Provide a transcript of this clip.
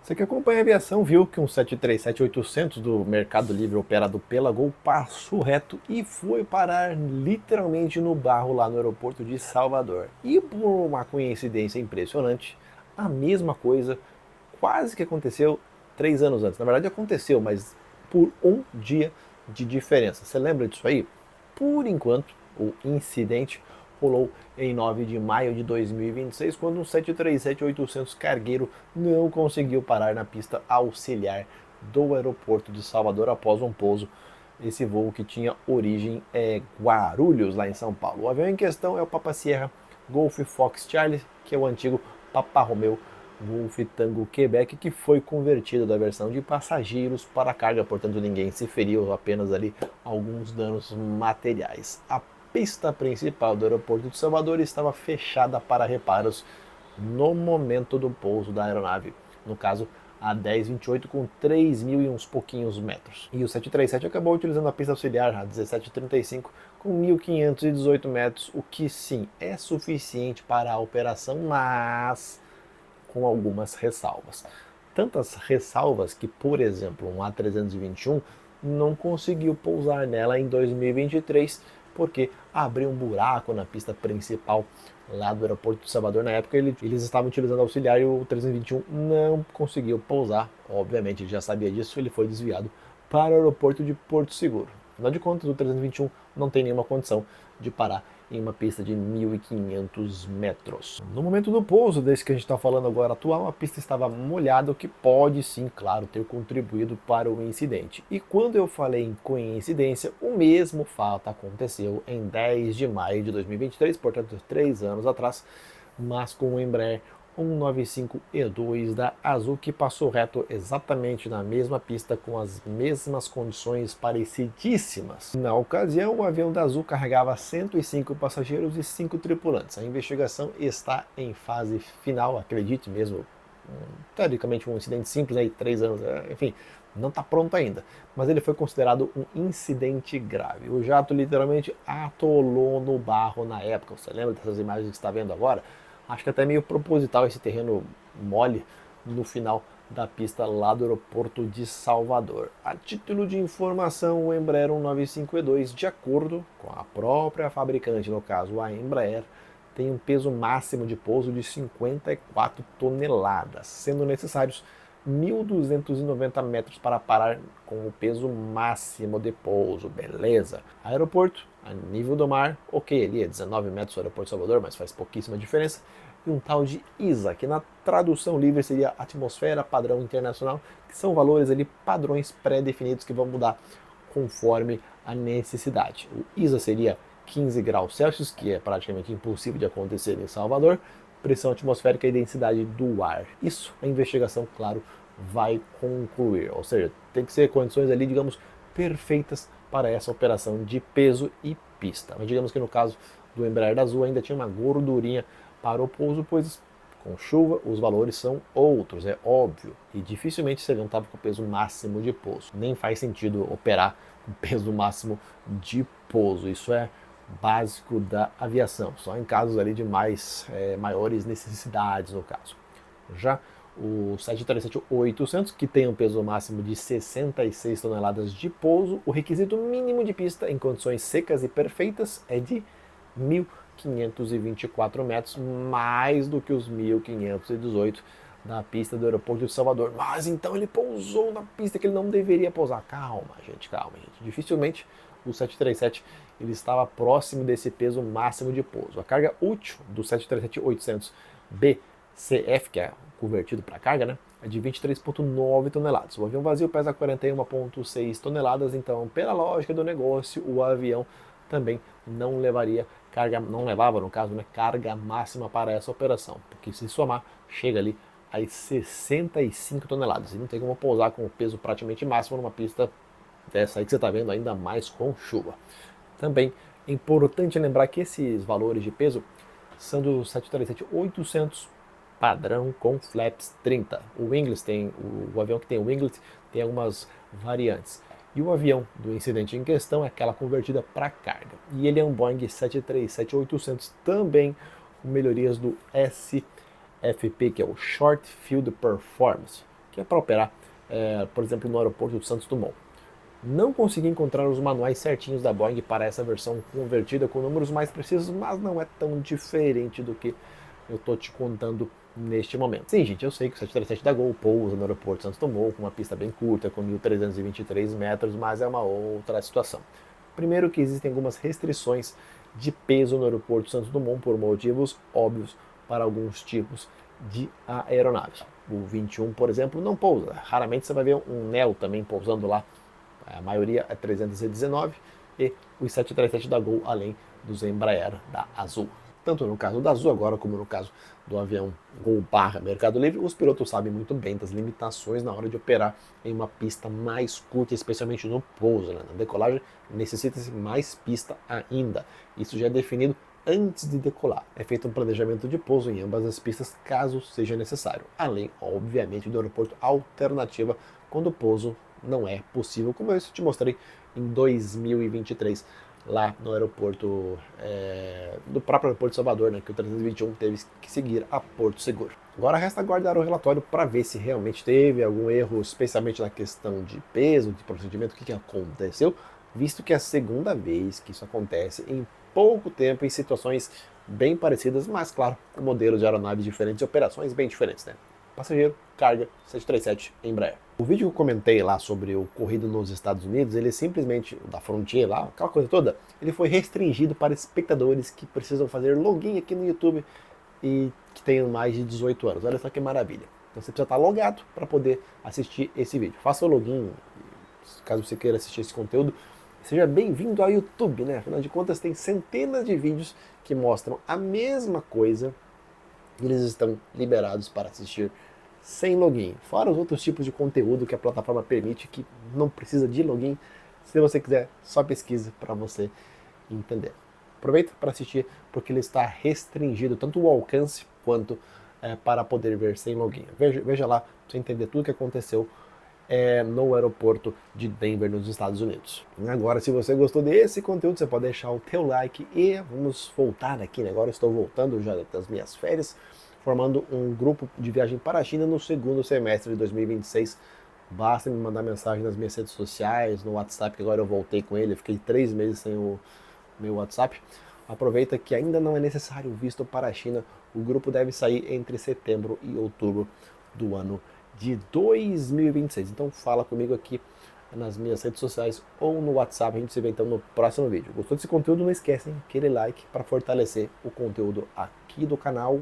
Você que acompanha a aviação viu que um 737-800 do Mercado Livre operado pela Gol passou reto e foi parar literalmente no barro lá no aeroporto de Salvador. E por uma coincidência impressionante, a mesma coisa quase que aconteceu 3 anos antes. Na verdade aconteceu, mas por um dia de diferença. Você lembra disso aí? Por enquanto, o incidente rolou em 9 de maio de 2026, quando um 737-800 cargueiro não conseguiu parar na pista auxiliar do aeroporto de Salvador após um pouso. Esse voo que tinha origem em Guarulhos, lá em São Paulo. O avião em questão é o Papa Sierra Golf Fox Charlie, que é o antigo Papa Romeo Golf Tango Quebec, que foi convertido da versão de passageiros para carga, portanto ninguém se feriu, apenas ali alguns danos materiais. A pista principal do aeroporto de Salvador estava fechada para reparos no momento do pouso da aeronave, no caso a 1028 com 3.000 e uns pouquinhos metros. E o 737 acabou utilizando a pista auxiliar a 1735 com 1.518 metros, o que sim é suficiente para a operação, mas com algumas ressalvas. Tantas ressalvas que, por exemplo, um A321 não conseguiu pousar nela em 2023 porque abriu um buraco na pista principal lá do aeroporto de Salvador. Na época eles estavam utilizando auxiliar e o 321 não conseguiu pousar. Obviamente ele já sabia disso, ele foi desviado para o aeroporto de Porto Seguro. Afinal de contas, o 321 não tem nenhuma condição de parar em uma pista de 1.500 metros. No momento do pouso, desse que a gente está falando agora atual, a pista estava molhada, o que pode sim, claro, ter contribuído para o incidente. E quando eu falei em coincidência, o mesmo fato aconteceu em 10 de maio de 2023, portanto 3 anos atrás, mas com o Embraer 195E2 da Azul, que passou reto exatamente na mesma pista com as mesmas condições parecidíssimas. Na ocasião, o avião da Azul carregava 105 passageiros e 5 tripulantes. A investigação está em fase final, acredite mesmo, teoricamente um incidente simples, aí 3 anos, enfim, não está pronto ainda, mas ele foi considerado um incidente grave. O jato literalmente atolou no barro na época. Você lembra dessas imagens que está vendo agora? Acho que até meio proposital esse terreno mole no final da pista lá do aeroporto de Salvador. A título de informação, o Embraer 195E2, de acordo com a própria fabricante, no caso a Embraer, tem um peso máximo de pouso de 54 toneladas, sendo necessários 1.290 metros para parar com o peso máximo de pouso, beleza. Aeroporto, a nível do mar, ok, ali é 19 metros o aeroporto de Salvador, mas faz pouquíssima diferença. E um tal de ISA, que na tradução livre seria Atmosfera Padrão Internacional, que são valores ali, padrões pré-definidos que vão mudar conforme a necessidade. O ISA seria 15 graus Celsius, que é praticamente impossível de acontecer em Salvador, pressão atmosférica e densidade do ar. Isso a investigação, claro, vai concluir. Ou seja, tem que ser condições ali, digamos, perfeitas para essa operação de peso e pista. Mas digamos que no caso do Embraer da Azul ainda tinha uma gordurinha para o pouso, pois com chuva os valores são outros, é óbvio, e dificilmente você não estava com o peso máximo de pouso. Nem faz sentido operar com peso máximo de pouso. Isso é básico da aviação, só em casos ali de maiores necessidades no caso. Já o 737-800, que tem um peso máximo de 66 toneladas de pouso, o requisito mínimo de pista em condições secas e perfeitas é de 1.524 metros, mais do que os 1.518 na pista do aeroporto de Salvador. Mas então ele pousou na pista que ele não deveria pousar. Calma, gente, calma, gente. Dificilmente o 737 ele estava próximo desse peso máximo de pouso. A carga útil do 737-800 BCF, que é convertido para carga, né, é de 23,9 toneladas. O avião vazio pesa 41,6 toneladas, então, pela lógica do negócio, o avião também não levaria carga, não levava, no caso, né, carga máxima para essa operação, porque se somar, chega ali às 65 toneladas. E não tem como pousar com o peso praticamente máximo numa pista dessa aí que você está vendo, ainda mais com chuva. Também é importante lembrar que esses valores de peso são do 737-800 padrão com flaps 30. O winglet o avião que tem o winglet tem algumas variantes. E o avião do incidente em questão é aquela convertida para carga. E ele é um Boeing 737-800 também com melhorias do SFP, que é o Short Field Performance, que é para operar, por exemplo, no aeroporto de Santos Dumont. Não consegui encontrar os manuais certinhos da Boeing para essa versão convertida com números mais precisos, mas não é tão diferente do que eu estou te contando neste momento. Sim, gente, eu sei que o 737 da Gol pousa no aeroporto de Santos Dumont com uma pista bem curta, com 1.323 metros, mas é uma outra situação. Primeiro que existem algumas restrições de peso no aeroporto de Santos Dumont por motivos óbvios para alguns tipos de aeronaves. O 21, por exemplo, não pousa. Raramente você vai ver um Neo também pousando lá. A maioria é 319 e os 737 da Gol, além dos Embraer da Azul. Tanto no caso da Azul agora, como no caso do avião Gol barra Mercado Livre, os pilotos sabem muito bem das limitações na hora de operar em uma pista mais curta, especialmente no pouso. Né? Na decolagem necessita-se mais pista ainda. Isso já é definido antes de decolar. É feito um planejamento de pouso em ambas as pistas, caso seja necessário. Além, obviamente, do aeroporto alternativa, quando o pouso não é possível, como eu te mostrei em 2023, lá no aeroporto, do próprio aeroporto de Salvador, né, que o 321 teve que seguir a Porto Seguro. Agora resta aguardar o relatório para ver se realmente teve algum erro, especialmente na questão de peso, de procedimento, o que aconteceu, visto que é a segunda vez que isso acontece em pouco tempo, em situações bem parecidas, mas claro, com modelos de aeronaves diferentes e operações bem diferentes, né? Passageiro, carga, 737 Embraer. O vídeo que eu comentei lá sobre o ocorrido nos Estados Unidos, ele simplesmente, da Frontier lá, aquela coisa toda, ele foi restringido para espectadores que precisam fazer login aqui no YouTube e que tenham mais de 18 anos. Olha só que maravilha. Então você precisa estar logado para poder assistir esse vídeo. Faça o login, caso você queira assistir esse conteúdo. Seja bem-vindo ao YouTube, né? Afinal de contas, tem centenas de vídeos que mostram a mesma coisa e eles estão liberados para assistir sem login. Fora os outros tipos de conteúdo que a plataforma permite, que não precisa de login. Se você quiser, só pesquise para você entender. Aproveita para assistir, porque ele está restringido, tanto o alcance quanto para poder ver sem login. Veja lá, para você entender tudo o que aconteceu no aeroporto de Denver, nos Estados Unidos. Agora, se você gostou desse conteúdo, você pode deixar o teu like e vamos voltar aqui, né? Agora eu estou voltando já das minhas férias, formando um grupo de viagem para a China no segundo semestre de 2026. Basta me mandar mensagem nas minhas redes sociais, no WhatsApp, que agora eu voltei com ele, eu fiquei 3 meses sem o meu WhatsApp. Aproveita que ainda não é necessário visto para a China. O grupo deve sair entre setembro e outubro do ano de 2026. Então fala comigo aqui nas minhas redes sociais ou no WhatsApp. A gente se vê então no próximo vídeo. Gostou desse conteúdo? Não esquecem aquele like para fortalecer o conteúdo aqui do canal.